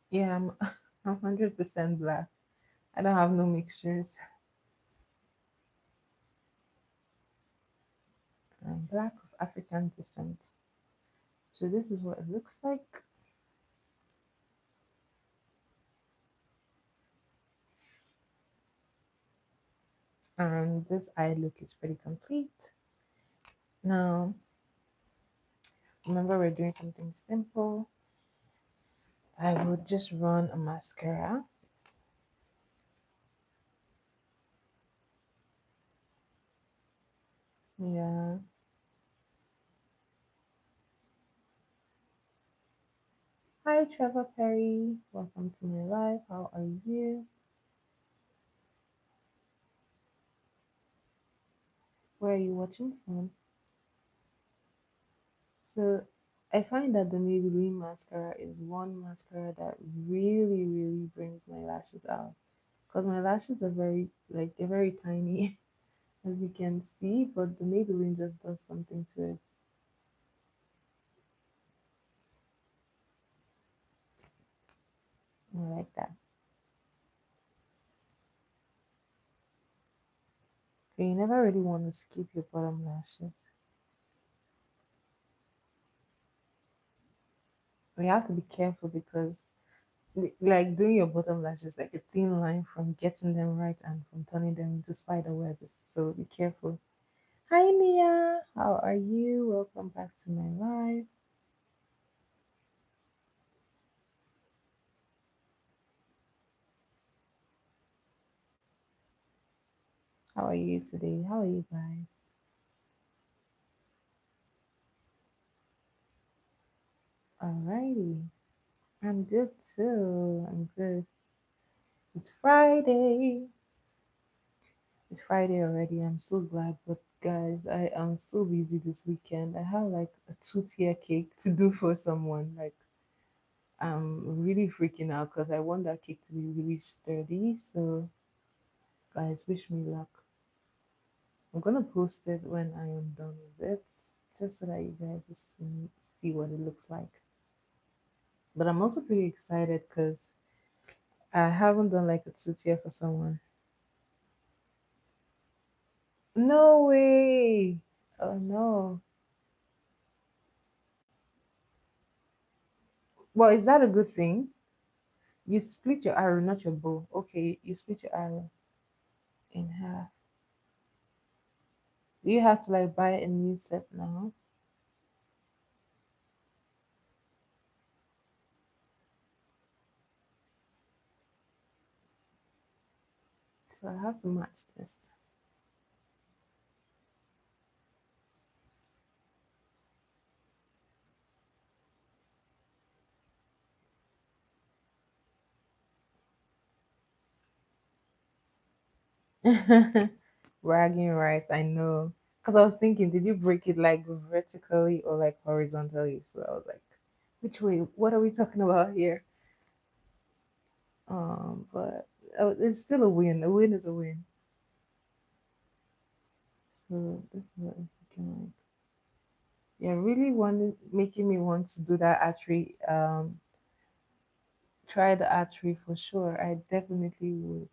Yeah, I'm I'm 100% black. I don't have no mixtures. I'm black of African descent. So this is what it looks like. And this eye look is pretty complete. Now, remember we're doing something simple. I would just run a mascara. Yeah. Hi, Trevor Perry. Welcome to my live. How are you? Where are you watching from? So, I find that the Maybelline mascara is one mascara that really, really brings my lashes out. Because my lashes are very, like, they're very tiny, as you can see, but the Maybelline just does something to it. I like that. Okay, you never really want to skip your bottom lashes. But you have to be careful because like doing your bottom lashes like a thin line from getting them right and from turning them into spider webs. So be careful. Hi Mia, how are you? Welcome back to my live. How are you today? How are you guys? Alrighty. I'm good too. I'm good. It's Friday. It's Friday already. I'm so glad. But guys, I am so busy this weekend. I have like a two-tier cake to do for someone. Like I'm really freaking out because I want that cake to be really sturdy. So, guys, wish me luck. I'm gonna post it when I am done with it, just so that you guys will see what it looks like. But I'm also pretty excited because I haven't done like a two-tier for someone. No way! Oh no. Well, is that a good thing? You split your arrow, not your bow. Okay, you split your arrow in half. Do you have to like buy a new set now? So I have to match this. Bragging rights, I know. Because I was thinking, did you break it like vertically or like horizontally? So I was like, which way? What are we talking about here? But oh, it's still a win. A win is a win. So this is what it's looking like. Yeah, really wanted making me want to do that archery. Try the archery for sure. I definitely would.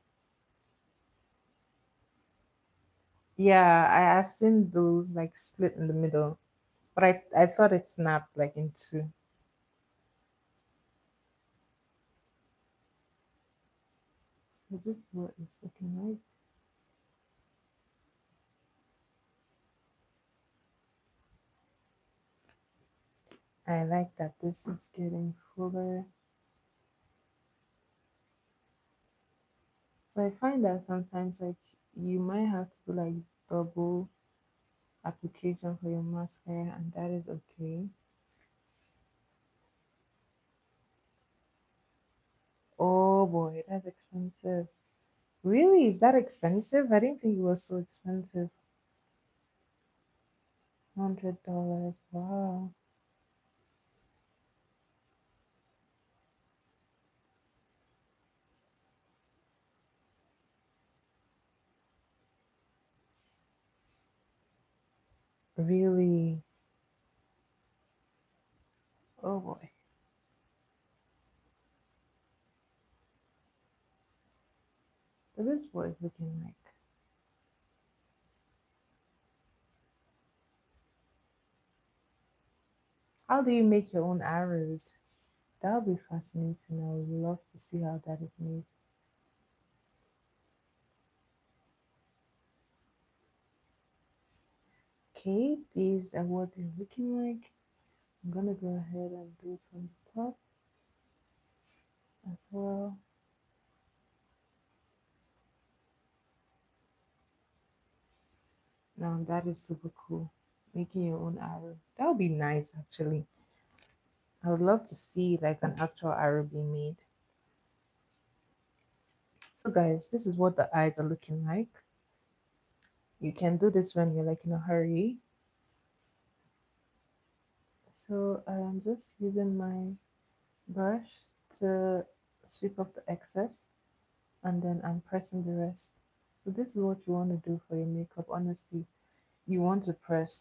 Yeah, I've seen those like split in the middle, but I thought it snapped like in two. So this is what it's looking like. I like that this is getting fuller. So I find that sometimes like you might have to do like double application for your mascara, and that is okay. Oh boy, that's expensive. Really? Is that expensive? I didn't think it was so expensive. $100. Wow. Really? Oh boy. So this is what it's looking like. How do you make your own arrows? That would be fascinating. I would love to see how that is made. Okay, these are what they're looking like. I'm gonna go ahead and do it from the top as well. Now that is super cool. Making your own arrow. That would be nice actually. I would love to see like an actual arrow being made. So guys, this is what the eyes are looking like. You can do this when you're like in a hurry. So I'm just using my brush to sweep up the excess and then I'm pressing the rest. So this is what you want to do for your makeup. Honestly, you want to press.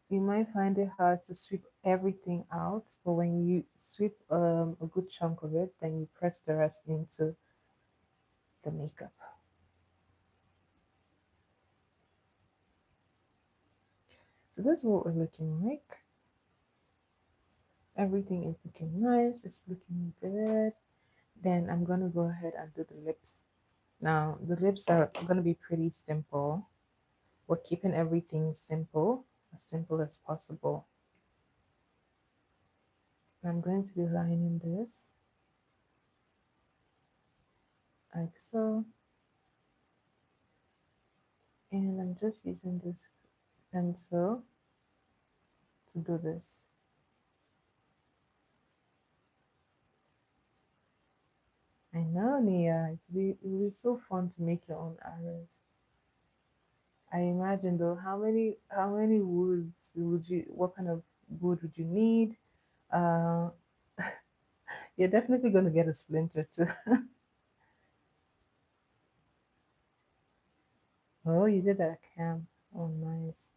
You might find it hard to sweep everything out, but when you sweep a good chunk of it, then you press the rest into the makeup. So this is what we're looking like. Everything is looking nice. It's looking good. Then I'm gonna go ahead and do the lips. Now the lips are gonna be pretty simple. We're keeping everything simple as possible. I'm going to be lining this like so, and I'm just using this pencil to do this. I know, Nia. It will be so fun to make your own arrows. I imagine though, how many woods would you? What kind of wood would you need? Uh, you're definitely gonna get a splinter too. Oh, you did that at camp. Oh, nice.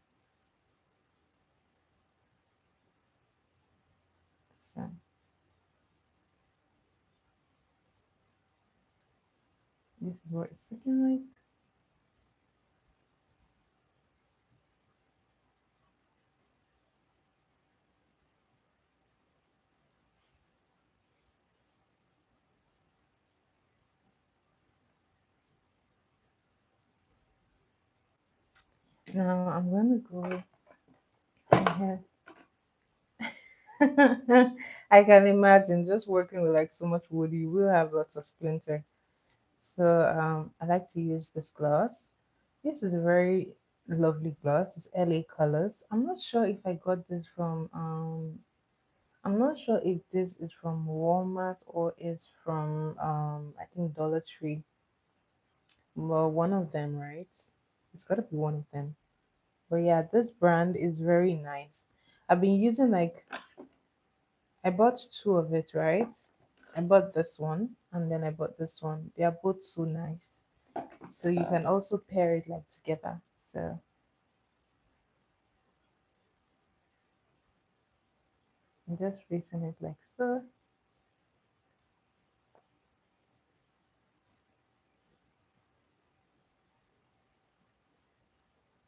So this is what it's looking like. Now I'm gonna go ahead. I can imagine just working with like so much wood, you will have lots of splinter. So I like to use this gloss. This is a very lovely gloss. It's LA Colors. I'm not sure if I got this from I'm not sure if this is from Walmart or is from I think Dollar Tree. Well, one of them, right? It's gotta be one of them. But yeah, this brand is very nice. I've been using like I bought two of it, right? I bought this one and then I bought this one. They are both so nice. So you can also pair it like together. So I'm just placing it like so.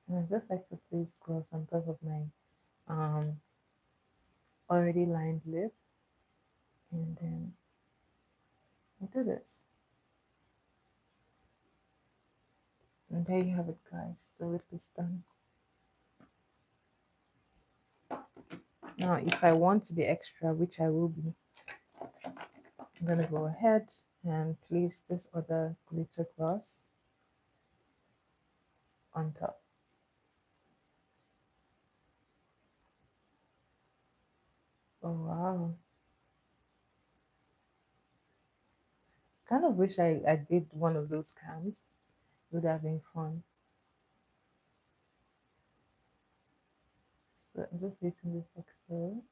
And I just like to place gloss on top of my um already lined lip. And then I do this. And there you have it, guys. The lip is done. Now, if I want to be extra, which I will be, I'm gonna go ahead and place this other glitter gloss on top. Oh wow. Kind of wish I did one of those camps. Would have been fun. So I'm just placing this like so.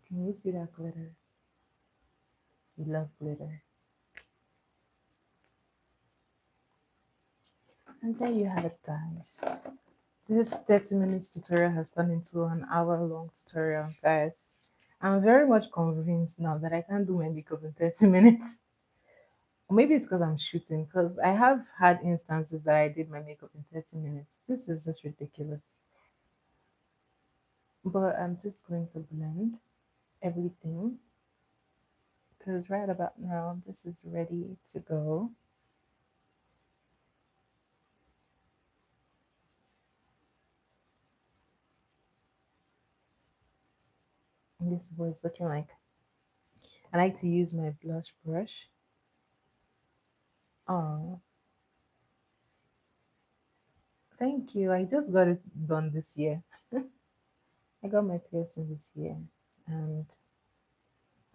Can you see that glitter? We love glitter. And there you have it, guys. This 30 minutes tutorial has turned into an hour long tutorial, guys. I'm very much convinced now that I can't do my makeup in 30 minutes. Or maybe it's because I'm shooting, because I have had instances that I did my makeup in 30 minutes. This is just ridiculous. But I'm just going to blend everything because right about now, this is ready to go. And this is what it's looking like. I like to use my blush brush. Oh, thank you. I just got it done this year. I got my piercing this year, and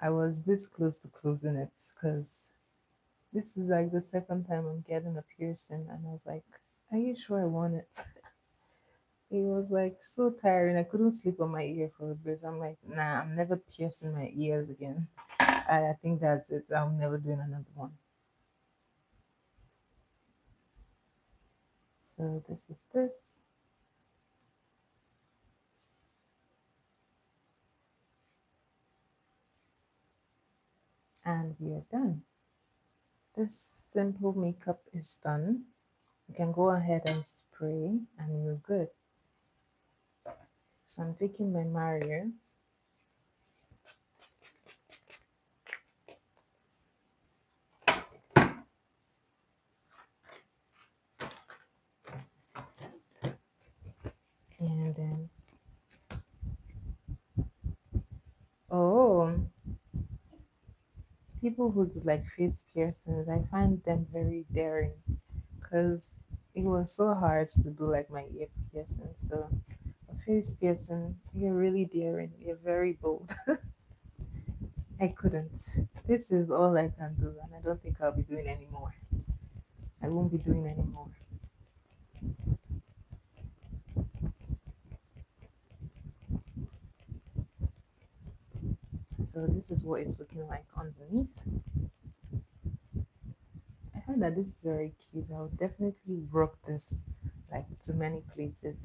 I was this close to closing it because this is like the second time I'm getting a piercing, and I was like, "Are you sure I want it?" It was like so tiring. I couldn't sleep on my ear for a bit. I'm like, "Nah, I'm never piercing my ears again. I think that's it. I'm never doing another one." So this is this, and we are done. This simple makeup is done. You can go ahead and spray, and you're good. So I'm taking my Mario. And then, oh, people who do like face piercings, I find them very daring because it was so hard to do like my ear piercing. So, a face piercing, you're really daring. You're very bold. I couldn't. This is all I can do, and I don't think I'll be doing anymore. I won't be doing anymore. So, this is what it's looking like underneath. I find that this is very cute. I would definitely rock this like to many places.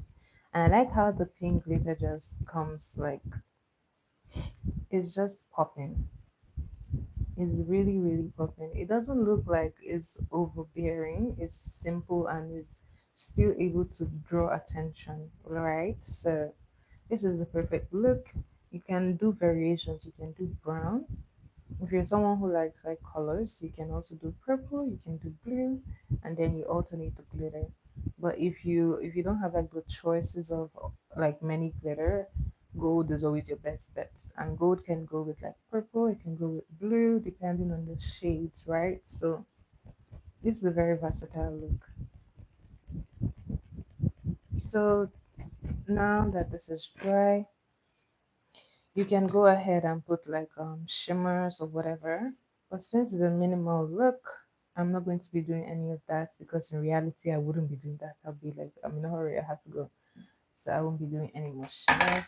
And I like how the pink glitter just comes like it's just popping. It's really, really popping. It doesn't look like it's overbearing. It's simple and it's still able to draw attention, right? So this is the perfect look. You can do variations. You can do brown. If you're someone who likes like colors, you can also do purple, you can do blue, and then you alternate the glitter. But if you don't have like the choices of like many glitter, gold is always your best bet. And gold can go with like purple, it can go with blue, depending on the shades, right? So this is a very versatile look. So now that this is dry, you can go ahead and put like shimmers or whatever. But since it's a minimal look, I'm not going to be doing any of that because in reality I wouldn't be doing that. I'll be like, I'm in a hurry, I have to go. So I won't be doing any more shimmers.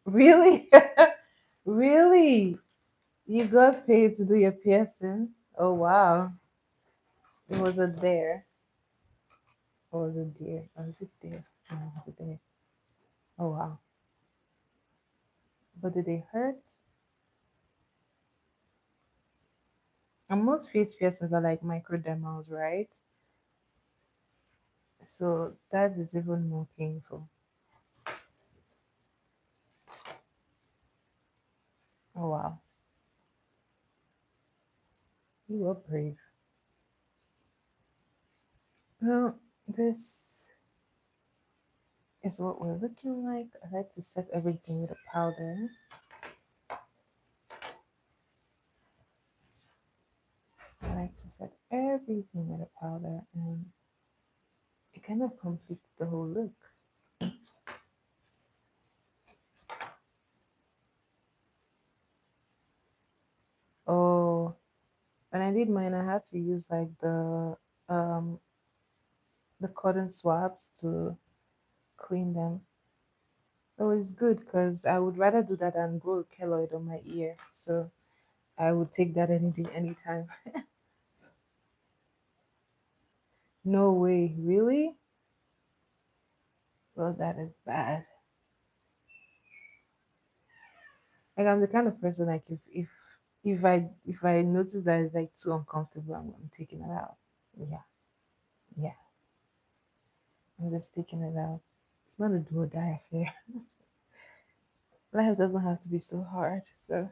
Really? Really? You got paid to do your piercing? Oh wow. It was a dare. Or was it dear? Or was it there? No, it was a dare. Oh wow. But did it hurt? And most face piercings are like microdermals, right? So that is even more painful. Oh wow. You were brave. Well, this is what we're looking like. I like to set everything with a powder. I like to set everything with a powder, and it kind of completes the whole look. Oh, when I did mine, I had to use like um the cotton swabs to clean them. It was good because I would rather do that than grow a keloid on my ear. So I would take that any day, anytime. No way, really? Well, that is bad. Like I'm the kind of person like if I notice that it's like too uncomfortable, I'm taking it out. Yeah, yeah, I'm just taking it out. It's not a do or die affair. Life doesn't have to be so hard. So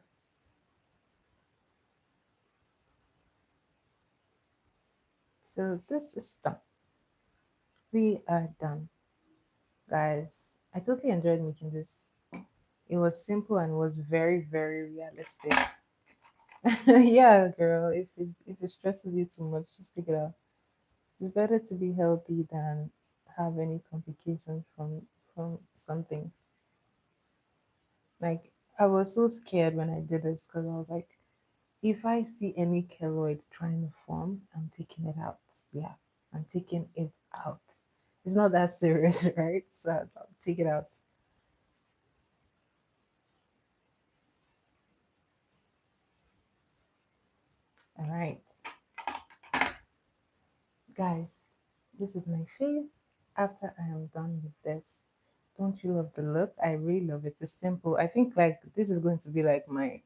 this is done. We are done, guys. I totally enjoyed making this. It was simple and was very very realistic. Yeah, girl. If it stresses you too much, just take it out. It's better to be healthy than have any complications from something. Like I was so scared when I did this because I was like, if I see any keloid trying to form, I'm taking it out. Yeah, I'm taking it out. It's not that serious, right? So I'll take it out. All right, guys, this is my face after I am done with this. Don't you love the look? I really love it. It's simple. I think like this is going to be like my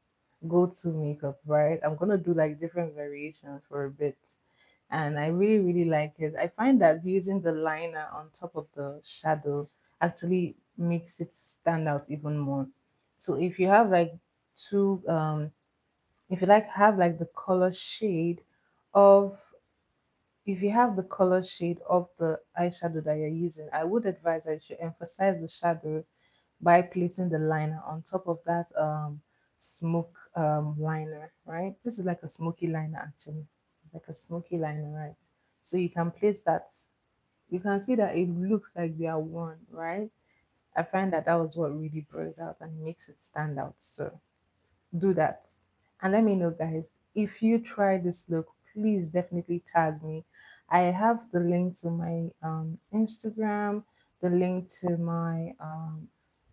go-to makeup, right? I'm gonna do like different variations for a bit. And I really, really like it. I find that using the liner on top of the shadow actually makes it stand out even more. So if you have like two if you like have like the color shade of if you have the color shade of the eyeshadow that you're using, I would advise that you should emphasize the shadow by placing the liner on top of that smoke liner, right? This is like a smoky liner actually. It's like a smoky liner, right? So you can place that. You can see that it looks like they are one, right? I find that that was what really brought it out and makes it stand out. So do that. And let me know, guys, if you try this look, please definitely tag me. I have the link to my Instagram, the link to my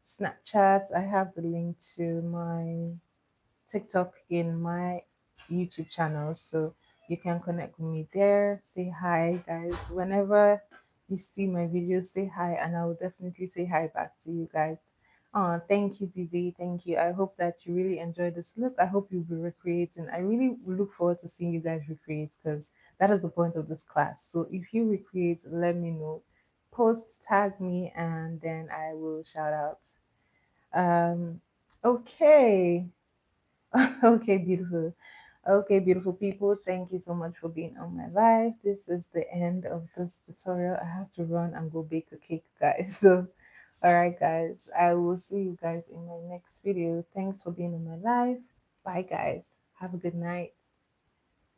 Snapchat, I have the link to my TikTok in my YouTube channel. So you can connect with me there. Say hi, guys. Whenever you see my videos, say hi, and I will definitely say hi back to you guys. Oh, thank you, Didi. Thank you. I hope that you really enjoyed this look. I hope you'll be recreating. I really look forward to seeing you guys recreate because that is the point of this class. So if you recreate, let me know. Post, tag me, and then I will shout out. Um, okay. Okay, beautiful. Okay, beautiful people. Thank you so much for being on my live. This is the end of this tutorial. I have to run and go bake a cake, guys. So, all right, guys. I will see you guys in my next video. Thanks for being on my live. Bye, guys. Have a good night.